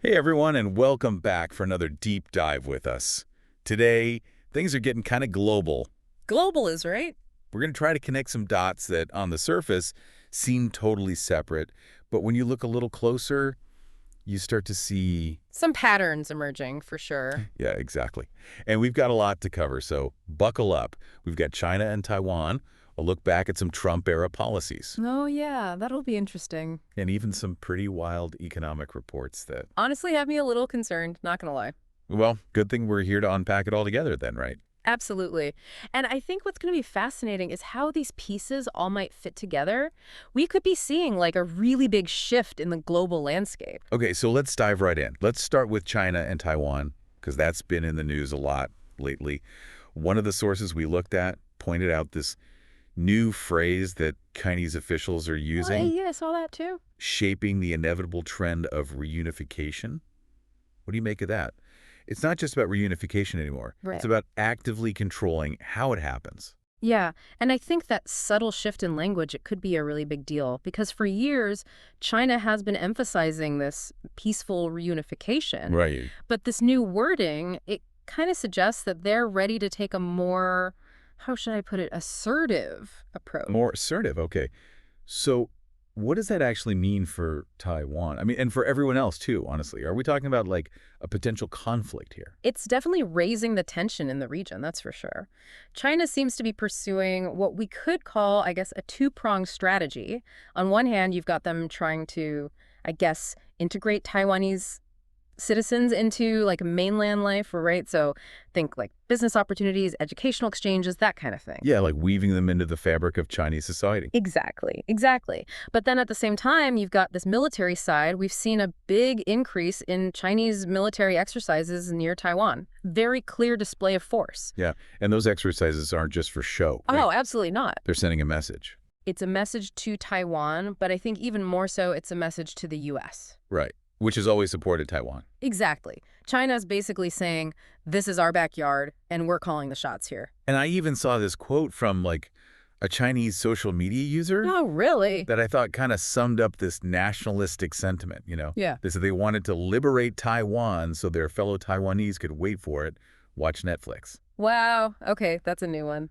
Hey everyone, and welcome back for another deep dive with us. Today, things are getting kind of global. Global is right. We're going to try to connect some dots that, on the surface, seem totally separate, but when you look a little closer, you start to see... Some patterns emerging, for sure. Yeah, exactly. And we've got a lot to cover, so buckle up. We've got China and Taiwan, a look back at some Trump-era policies, Oh, yeah, that'll be interesting. and even some pretty wild economic reports that... Honestly, have me a little concerned, not gonna lie. Well, good thing we're here to unpack it all together then, right? Absolutely. And I think what's going to be fascinating is how these pieces all might fit together. We could be seeing like a really big shift in the global landscape. Okay, so let's dive right in. Let's start with China and Taiwan, because that's been in the news a lot lately. One of the sources we looked at pointed out this new phrase that Chinese officials are Oh, using, yeah, I saw that too. shaping the inevitable trend of reunification. What do you make of that? It's not just about reunification anymore. Right. It's about actively controlling how it happens. Yeah, and I think that subtle shift in language, it could be a really big deal because for years, China has been emphasizing this peaceful reunification. Right. But this new wording, it kind of suggests that they're ready to take a more, how should I put it, assertive approach. More assertive, okay. So what does that actually mean for Taiwan? I mean, and for everyone else too, honestly. Are we talking about like a potential conflict here? It's definitely raising the tension in the region, that's for sure. China seems to be pursuing what we could call, I guess, a two-pronged strategy. On one hand, you've got them trying to, I guess, integrate Taiwanese citizens into like mainland life, right? So think like business opportunities, educational exchanges, that kind of thing. Yeah, like weaving them into the fabric of Chinese society. Exactly, exactly. But then at the same time, you've got this military side. We've seen a big increase in Chinese military exercises near Taiwan. Very clear display of force. Yeah, and those exercises aren't just for show, right? Oh, absolutely not. They're sending a message. It's a message to Taiwan, but I think even more so, it's a message to the U.S. Right, which has always supported Taiwan. Exactly. China's basically saying, this is our backyard, and we're calling the shots here. And I even saw this quote from like a Chinese social media user Oh, really? that I thought kind of summed up this nationalistic sentiment, you know? Yeah. They said they wanted to liberate Taiwan so their fellow Taiwanese could wait for it, watch Netflix. Wow. Okay, that's a new one.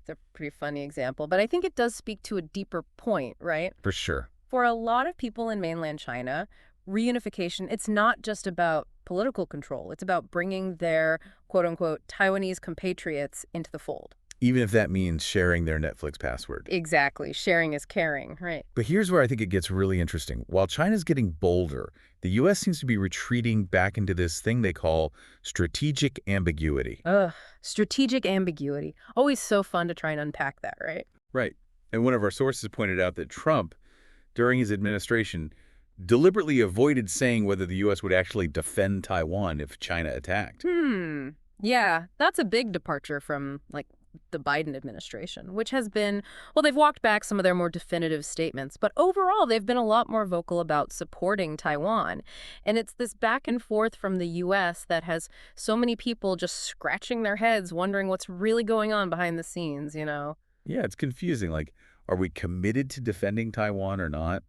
It's a pretty funny example, but I think it does speak to a deeper point, right? For sure. For a lot of people in mainland China, reunification, it's not just about political control. It's about bringing their quote-unquote Taiwanese compatriots into the fold. Even if that means sharing their Netflix password. Exactly. Sharing is caring, right? But here's where I think it gets really interesting. While China's getting bolder, the U.S. seems to be retreating back into this thing they call strategic ambiguity. Ugh, strategic ambiguity. Always so fun to try and unpack that, right? Right. And one of our sources pointed out that Trump, during his administration, deliberately avoided saying whether the U.S. would actually defend Taiwan if China attacked. Yeah, that's a big departure from, like, the Biden administration, which has been, well, they've walked back some of their more definitive statements, but overall, they've been a lot more vocal about supporting Taiwan. And it's this back and forth from the U.S. that has so many people just scratching their heads, wondering what's really going on behind the scenes, you know? Yeah, it's confusing. Like, are we committed to defending Taiwan or not?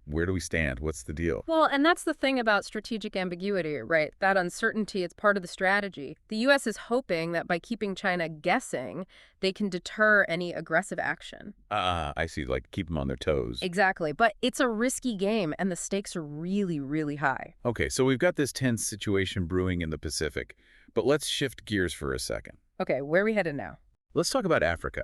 Where do we stand? What's the deal? Well, and that's the thing about strategic ambiguity, right? That uncertainty, it's part of the strategy. The U.S. is hoping that by keeping China guessing, they can deter any aggressive action. I see. Like, keep them on their toes. Exactly. But it's a risky game, and the stakes are really, really high. Okay, so we've got this tense situation brewing in the Pacific, but let's shift gears for a second. Okay, where are we headed now? Let's talk about Africa.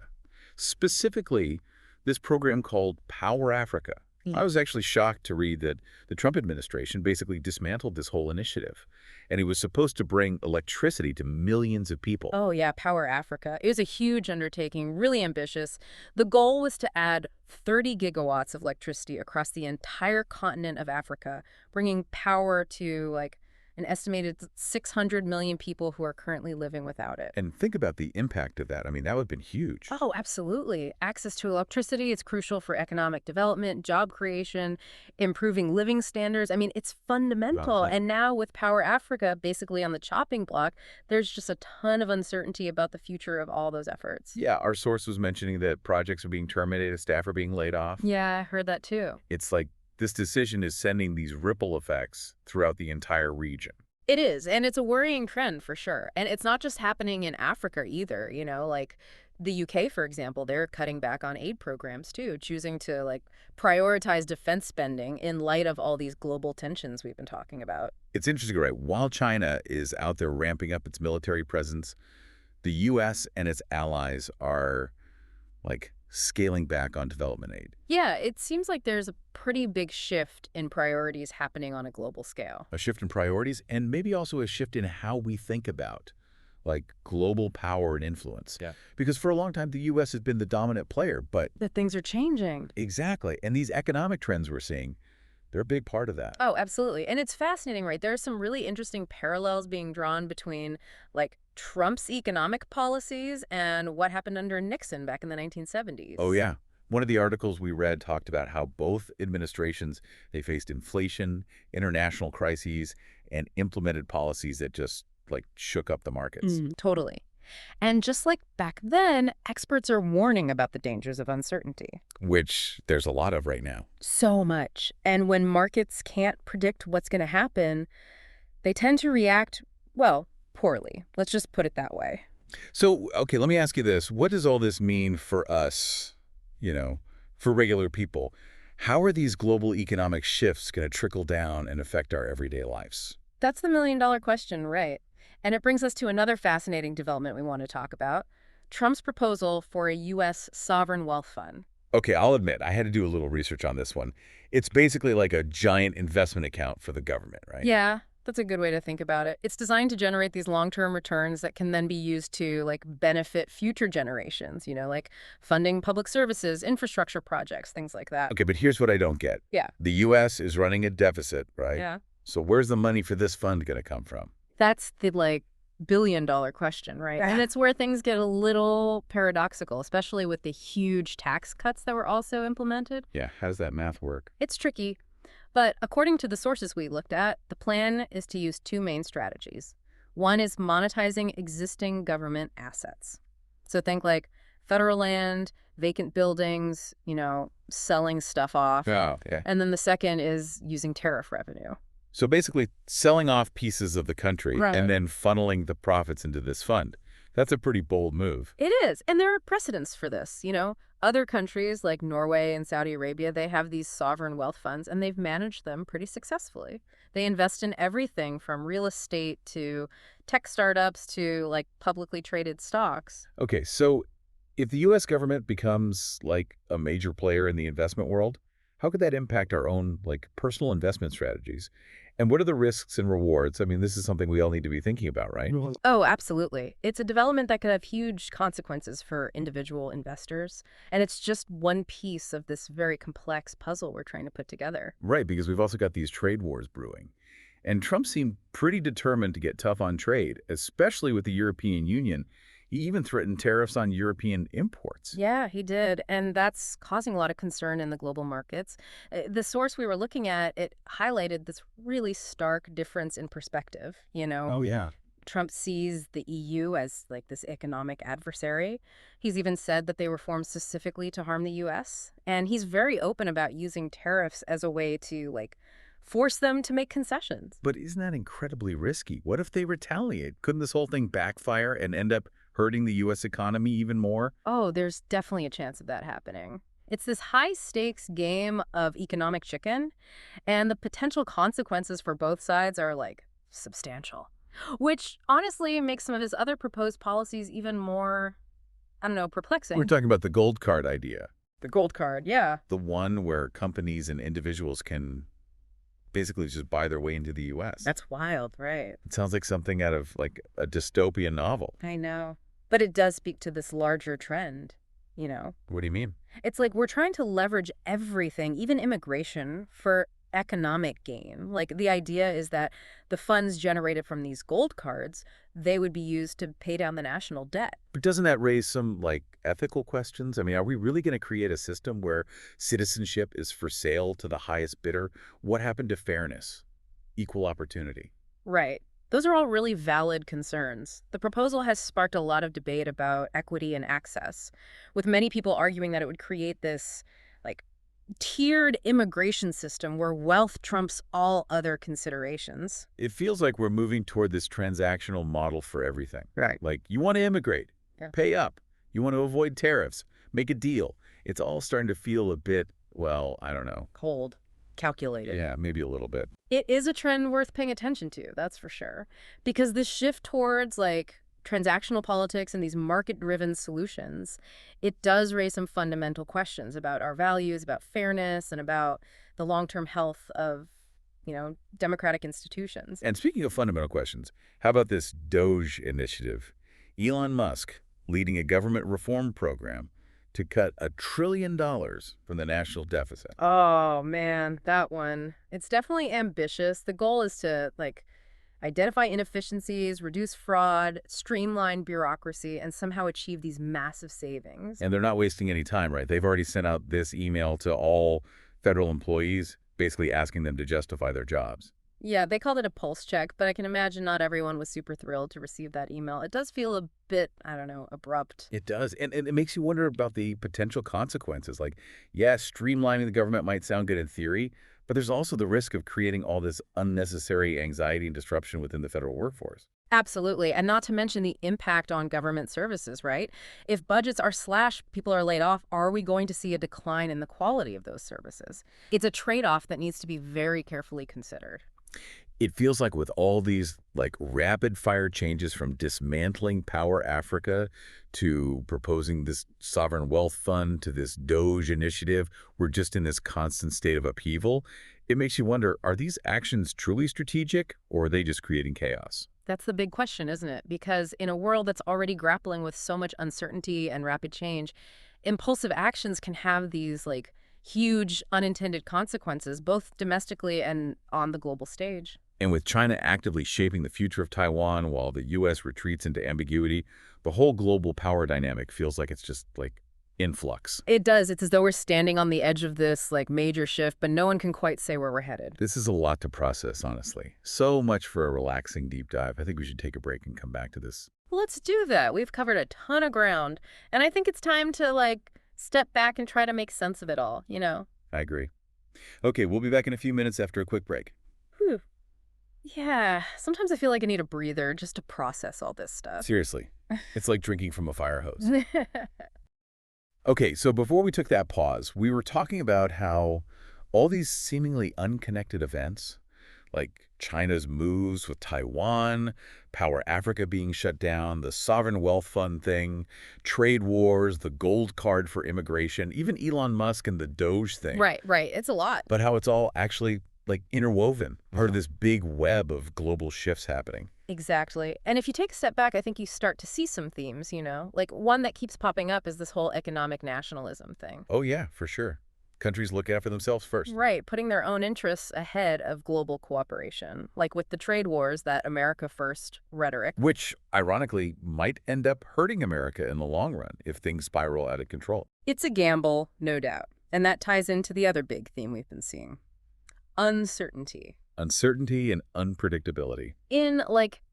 Specifically, this program called Power Africa. I was actually shocked to read that the Trump administration basically dismantled this whole initiative, and it was supposed to bring electricity to millions of people. Oh, yeah, Power Africa. It was a huge undertaking, really ambitious. The goal was to add 30 gigawatts of electricity across the entire continent of Africa, bringing power to, like, an estimated 600 million people who are currently living without it. And think about the impact of that. I mean, that would have been huge. Oh, absolutely. Access to electricity is crucial for economic development, job creation, improving living standards. I mean, it's fundamental. Wow. And now with Power Africa basically on the chopping block, there's just a ton of uncertainty about the future of all those efforts. Yeah, our source was mentioning that projects are being terminated, staff are being laid off. Yeah, I heard that too. It's like This decision is sending these ripple effects throughout the entire region. It is, and it's a worrying trend for sure. And it's not just happening in Africa either, like the UK, for example, they're cutting back on aid programs too, choosing to prioritize defense spending in light of all these global tensions we've been talking about. It's interesting, right? While China is out there ramping up its military presence, the U.S. and its allies are, scaling back on development aid. Yeah, it seems like there's a pretty big shift in priorities happening on a global scale. A shift in priorities, and maybe also a shift in how we think about, global power and influence. Yeah. Because for a long time, the U.S. has been the dominant player, but That things are changing. exactly. And these economic trends we're seeing, they're a big part of that. Oh, absolutely. And it's fascinating, right? There are some really interesting parallels being drawn between, Trump's economic policies and what happened under Nixon back in the 1970s. Oh, yeah. One of the articles we read talked about how both administrations, they faced inflation, international crises, and implemented policies that just, shook up the markets. Totally. And just like back then, experts are warning about the dangers of uncertainty. Which there's a lot of right now. So much. And when markets can't predict what's going to happen, they tend to react, well, poorly. Let's just put it that way. So, okay, let me ask you this. What does all this mean for us, for regular people? How are these global economic shifts going to trickle down and affect our everyday lives? That's the million-dollar question, right? And it brings us to another fascinating development we want to talk about, Trump's proposal for a U.S. sovereign wealth fund. Okay, I'll admit, I had to do a little research on this one. It's basically like a giant investment account for the government, right? Yeah, that's a good way to think about it. It's designed to generate these long-term returns that can then be used to, benefit future generations, like funding public services, infrastructure projects, things like that. Okay, but here's what I don't get. Yeah. The U.S. is running a deficit, right? Yeah. So where's the money for this fund going to come from? That's the, billion-dollar question, right? And it's where things get a little paradoxical, especially with the huge tax cuts that were also implemented. Yeah, how does that math work? It's tricky. But according to the sources we looked at, the plan is to use two main strategies. One is monetizing existing government assets. So think federal land, vacant buildings, selling stuff off. Oh, yeah. And then the second is using tariff revenue. So basically selling off pieces of the country Right. and then funneling the profits into this fund. That's a pretty bold move. It is. And there are precedents for this. Other countries like Norway and Saudi Arabia, they have these sovereign wealth funds and they've managed them pretty successfully. They invest in everything from real estate to tech startups to publicly traded stocks. Okay, so if the U.S. government becomes a major player in the investment world, how could that impact our own personal investment strategies? And what are the risks and rewards? I mean, this is something we all need to be thinking about, right? Oh, absolutely. It's a development that could have huge consequences for individual investors. And it's just one piece of this very complex puzzle we're trying to put together. Right, because we've also got these trade wars brewing. And Trump seemed pretty determined to get tough on trade, especially with the European Union. He even threatened tariffs on European imports. Yeah, he did. And that's causing a lot of concern in the global markets. The source we were looking at, it highlighted this really stark difference in perspective. Oh, yeah. Trump sees the EU as this economic adversary. He's even said that they were formed specifically to harm the U.S. And he's very open about using tariffs as a way to force them to make concessions. But isn't that incredibly risky? What if they retaliate? Couldn't this whole thing backfire and end up hurting the U.S. economy even more? Oh, there's definitely a chance of that happening. It's this high-stakes game of economic chicken, and the potential consequences for both sides are, substantial. Which, honestly, makes some of his other proposed policies even more, I don't know, perplexing. We're talking about the gold card idea. The gold card, yeah. The one where companies and individuals can basically just buy their way into the U.S. That's wild, right? It sounds like something out of a dystopian novel. I know. But it does speak to this larger trend, What do you mean? It's we're trying to leverage everything, even immigration, for economic gain. The idea is that the funds generated from these gold cards, they would be used to pay down the national debt. But doesn't that raise some ethical questions? I mean, are we really going to create a system where citizenship is for sale to the highest bidder? What happened to fairness, equal opportunity? Right. Those are all really valid concerns. The proposal has sparked a lot of debate about equity and access, with many people arguing that it would create this, tiered immigration system where wealth trumps all other considerations. It feels like we're moving toward this transactional model for everything. Right. Like, you want to immigrate, Yeah. pay up. You want to avoid tariffs, make a deal. It's all starting to feel a bit, well, I don't know. Cold. Calculated. Yeah, maybe a little bit. It is a trend worth paying attention to, that's for sure. Because this shift towards, like, transactional politics and these market-driven solutions, it does raise some fundamental questions about our values, about fairness, and about the long-term health of, democratic institutions. And speaking of fundamental questions, how about this Doge initiative? Elon Musk leading a government reform program to cut $1 trillion from the national deficit. Oh, man, that one. It's definitely ambitious. The goal is to, identify inefficiencies, reduce fraud, streamline bureaucracy, and somehow achieve these massive savings. And they're not wasting any time, right? They've already sent out this email to all federal employees, basically asking them to justify their jobs. Yeah, they called it a pulse check, but I can imagine not everyone was super thrilled to receive that email. It does feel a bit, I don't know, abrupt. It does. And it makes you wonder about the potential consequences. Like, yeah, streamlining the government might sound good in theory, but there's also the risk of creating all this unnecessary anxiety and disruption within the federal workforce. Absolutely. And not to mention the impact on government services, right? If budgets are slashed, people are laid off, are we going to see a decline in the quality of those services? It's a trade-off that needs to be very carefully considered. It feels like with all these rapid fire changes from dismantling Power Africa to proposing this sovereign wealth fund to this Doge initiative, we're just in this constant state of upheaval. It makes you wonder, are these actions truly strategic or are they just creating chaos? That's the big question, isn't it? Because in a world that's already grappling with so much uncertainty and rapid change, impulsive actions can have these huge unintended consequences, both domestically and on the global stage. And with China actively shaping the future of Taiwan while the U.S. retreats into ambiguity, the whole global power dynamic feels like it's just in flux. It does. It's as though we're standing on the edge of this major shift, but no one can quite say where we're headed. This is a lot to process, honestly. So much for a relaxing deep dive. I think we should take a break and come back to this. Let's do that. We've covered a ton of ground, and I think it's time to step back and try to make sense of it all, I agree. Okay, we'll be back in a few minutes after a quick break. Whew. Yeah, sometimes I feel like I need a breather just to process all this stuff. Seriously, it's like drinking from a fire hose. Okay, so before we took that pause, we were talking about how all these seemingly unconnected events, like China's moves with Taiwan, Power Africa being shut down, the sovereign wealth fund thing, trade wars, the gold card for immigration, even Elon Musk and the Doge thing. Right. It's a lot. But how it's all actually interwoven, part of this big web of global shifts happening. Exactly. And if you take a step back, I think you start to see some themes, one that keeps popping up is this whole economic nationalism thing. Oh, yeah, for sure. Countries look after themselves first. Right, putting their own interests ahead of global cooperation, like with the trade wars, that America first rhetoric. Which, ironically, might end up hurting America in the long run if things spiral out of control. It's a gamble, no doubt. And that ties into the other big theme we've been seeing. Uncertainty. Uncertainty and unpredictability. In,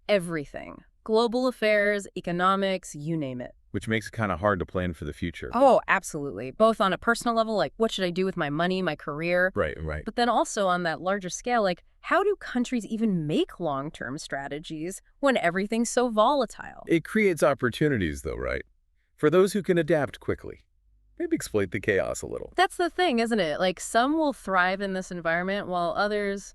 everything. Global affairs, economics, you name it. Which makes it kind of hard to plan for the future. Oh, absolutely. Both on a personal level, what should I do with my money, my career? Right. But then also on that larger scale, how do countries even make long-term strategies when everything's so volatile? It creates opportunities, though, right? For those who can adapt quickly. Maybe exploit the chaos a little. That's the thing, isn't it? Some will thrive in this environment while others,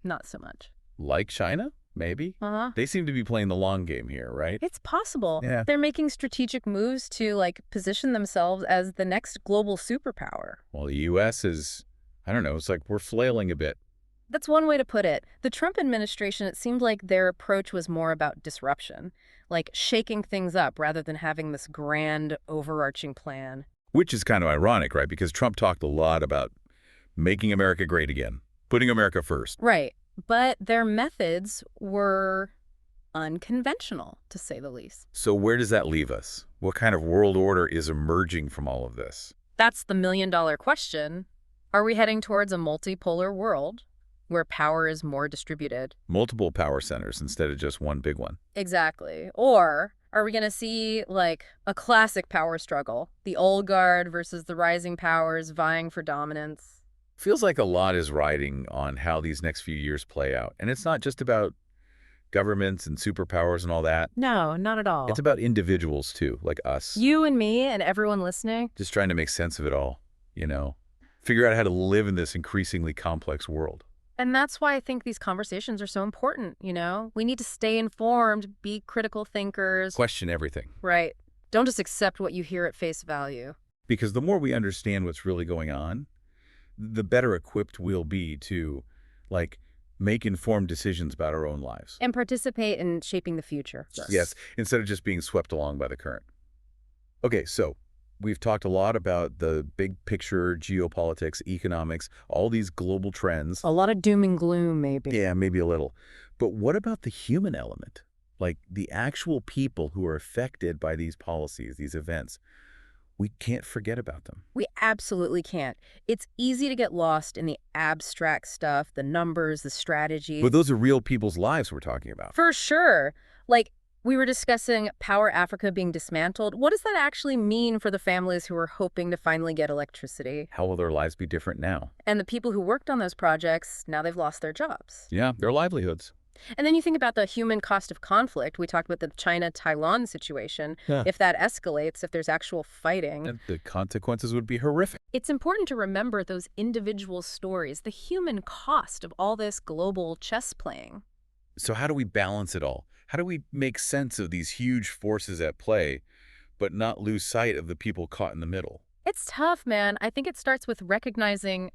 not so much. Like China? Maybe. Uh-huh. They seem to be playing the long game here, right? It's possible. Yeah. They're making strategic moves to, position themselves as the next global superpower. Well, the U.S. is, I don't know, it's like we're flailing a bit. That's one way to put it. The Trump administration, it seemed like their approach was more about disruption, shaking things up rather than having this grand, overarching plan. Which is kind of ironic, right? Because Trump talked a lot about making America great again, putting America first. Right. But their methods were unconventional, to say the least. So where does that leave us? What kind of world order is emerging from all of this? That's the million-dollar question. Are we heading towards a multipolar world where power is more distributed? Multiple power centers instead of just one big one. Exactly. Or Are we going to see, like, a classic power struggle? The old guard versus the rising powers vying for dominance? Feels like a lot is riding on how these next few years play out. And it's not just about governments and superpowers and all that. No, not at It's all. about individuals, too, like us, You and me and everyone listening? just trying to make sense of it all, you know? Figure out how to live in this increasingly complex world. And that's why I think these conversations are so important, you know? We need to stay informed, be critical thinkers. Question everything. Right. Don't just accept what you hear at face value. Because the more we understand what's really going on, the better equipped we'll be to, like, make informed decisions about our own lives. And participate in shaping the future. Yes, instead of just being swept along by the current. Okay, so we've talked a lot about the big picture, geopolitics, economics, all these global trends. A lot of doom and gloom, maybe. Yeah, maybe a little. But what about the human element? Like the actual people who are affected by these policies, these events? We can't forget about them. We absolutely can't. It's easy to get lost in the abstract stuff, the numbers, the strategy. But those are real people's lives we're talking about. For sure. Like, we were discussing Power Africa being dismantled. What does that actually mean for the families who are hoping to finally get electricity? How will their lives be different now? And the people who worked on those projects, now they've lost their jobs. Yeah, their livelihoods. And then you think about the human cost of conflict. We talked about the China-Taiwan situation. Yeah. If that escalates, if there's actual fighting. And the consequences would be horrific. It's important to remember those individual stories, the human cost of all this global chess playing. So how do we balance it all? How do we make sense of these huge forces at play, but not lose sight of the people caught in the middle? It's tough, man. I think it starts with recognizing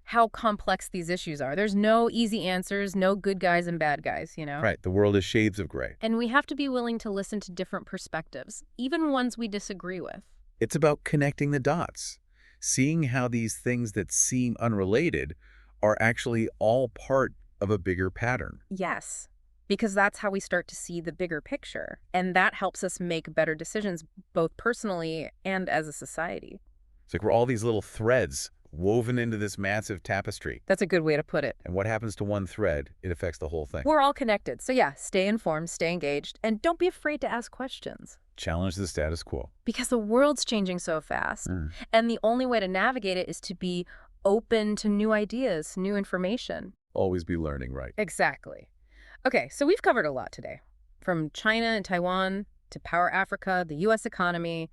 how complex these issues are. There's no easy answers, no good guys and bad guys, you know? Right, the world is shades of gray. And we have to be willing to listen to different perspectives, even ones we disagree with. It's about connecting the dots, seeing how these things that seem unrelated are actually all part of a bigger pattern. Yes, because that's how we start to see the bigger picture. And that helps us make better decisions, both personally and as a society. It's like we're all these little threads woven into this massive tapestry. That's a good way to put it. And what happens to one thread, it affects the whole thing. We're all connected. So yeah, stay informed, stay engaged, and don't be afraid to ask questions. Challenge the status quo. Because the world's changing so fast. And the only way to navigate it is to be open to new ideas, new information. Always be learning, right? Exactly. Okay, so we've covered a lot today. From China and Taiwan to Power Africa, the U.S. economy,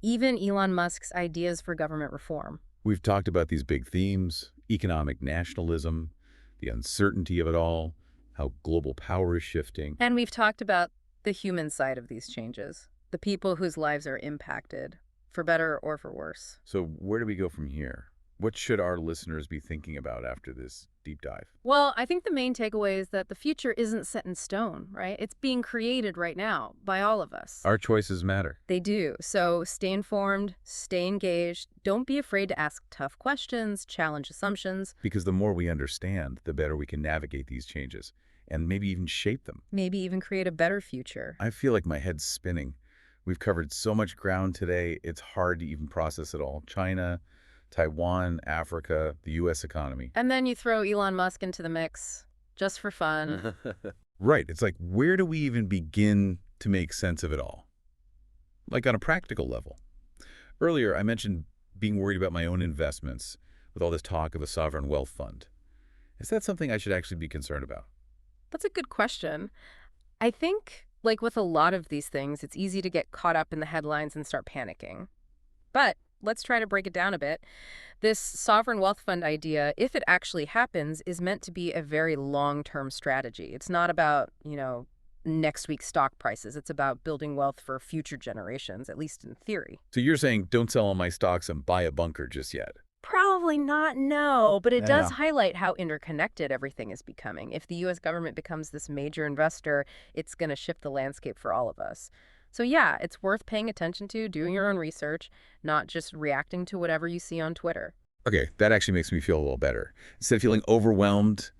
even Elon Musk's ideas for government reform. We've talked about these big themes, economic nationalism, the uncertainty of it all, how global power is shifting. And we've talked about the human side of these changes, the people whose lives are impacted, for better or for worse. So where do we go from here? What should our listeners be thinking about after this deep dive? Well, I think the main takeaway is that the future isn't set in stone, right? It's being created right now by all of us. Our choices matter. They do. So stay informed, stay engaged. Don't be afraid to ask tough questions, challenge assumptions. Because the more we understand, the better we can navigate these changes and maybe even shape them. Maybe even create a better future. I feel like my head's spinning. We've covered so much ground today, it's hard to even process it all. China, Taiwan, Africa, the U.S. economy. And then you throw Elon Musk into the mix, just for fun. Right. It's like, where do we even begin to make sense of it all? Like on a practical level. Earlier, I mentioned being worried about my own investments with all this talk of a sovereign wealth fund. Is that something I should actually be concerned about? That's a good question. I think, like with a lot of these things, it's easy to get caught up in the headlines and start panicking. But let's try to break it down a bit. This sovereign wealth fund idea, if it actually happens, is meant to be a very long-term strategy. It's not about, next week's stock prices. It's about building wealth for future generations, at least in theory. So you're saying don't sell all my stocks and buy a bunker just yet? Probably not, no, but it does Yeah. highlight how interconnected everything is becoming. If the U.S. government becomes this major investor, it's going to shift the landscape for all of us. So yeah, it's worth paying attention to, doing your own research, not just reacting to whatever you see on Twitter. Okay, that actually makes me feel a little better. Instead of feeling overwhelmed,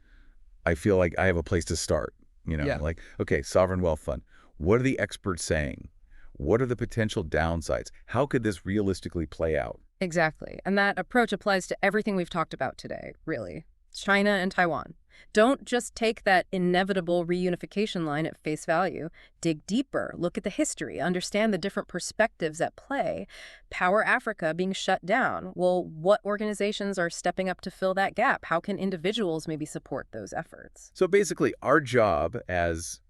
I feel like I have a place to start. Yeah. Like, okay, sovereign wealth fund. What are the experts saying? What are the potential downsides? How could this realistically play out? Exactly. And that approach applies to everything we've talked about today, really. China and Taiwan. Don't just take that inevitable reunification line at face value. Dig deeper, look at the history, understand the different perspectives at play. Power Africa being shut down. Well, what organizations are stepping up to fill that gap? How can individuals maybe support those efforts? So basically, our job as,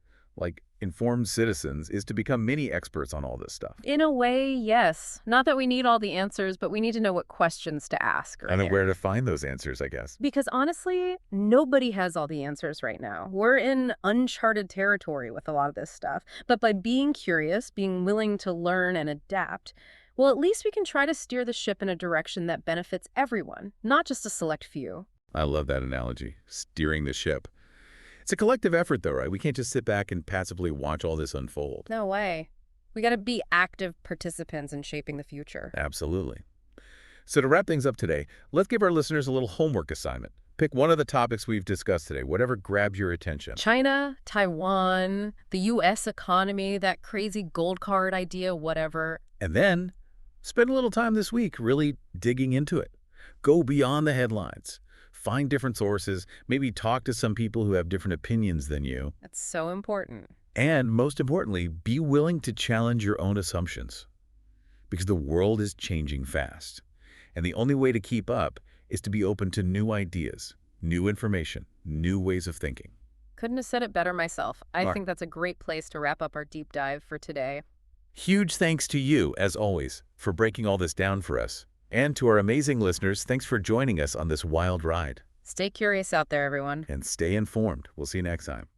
informed citizens is to become mini experts on all this stuff. In a way, yes. Not that we need all the answers, but we need to know what questions to ask, right? And where to find those answers, I guess. Because honestly, nobody has all the answers right now. We're in uncharted territory with a lot of this stuff. But by being curious, being willing to learn and adapt, well, at least we can try to steer the ship in a direction that benefits everyone, not just a select few. I love that analogy, steering the ship. It's a collective effort, though, right? We can't just sit back and passively watch all this unfold. No way. We got to be active participants in shaping the future. Absolutely. So to wrap things up today, let's give our listeners a little homework assignment. Pick one of the topics we've discussed today, whatever grabs your attention. China, Taiwan, the U.S. economy, that crazy gold card idea, whatever. And then spend a little time this week really digging into it. Go beyond the headlines. Find different sources, maybe talk to some people who have different opinions than you. That's so important. And most importantly, be willing to challenge your own assumptions. Because the world is changing fast. And the only way to keep up is to be open to new ideas, new information, new ways of thinking. Couldn't have said it better myself. I think that's a great place to wrap up our deep dive for today. Huge thanks to you, as always, for breaking all this down for us. And to our amazing listeners, thanks for joining us on this wild ride. Stay curious out there, everyone. And stay informed. We'll see you next time.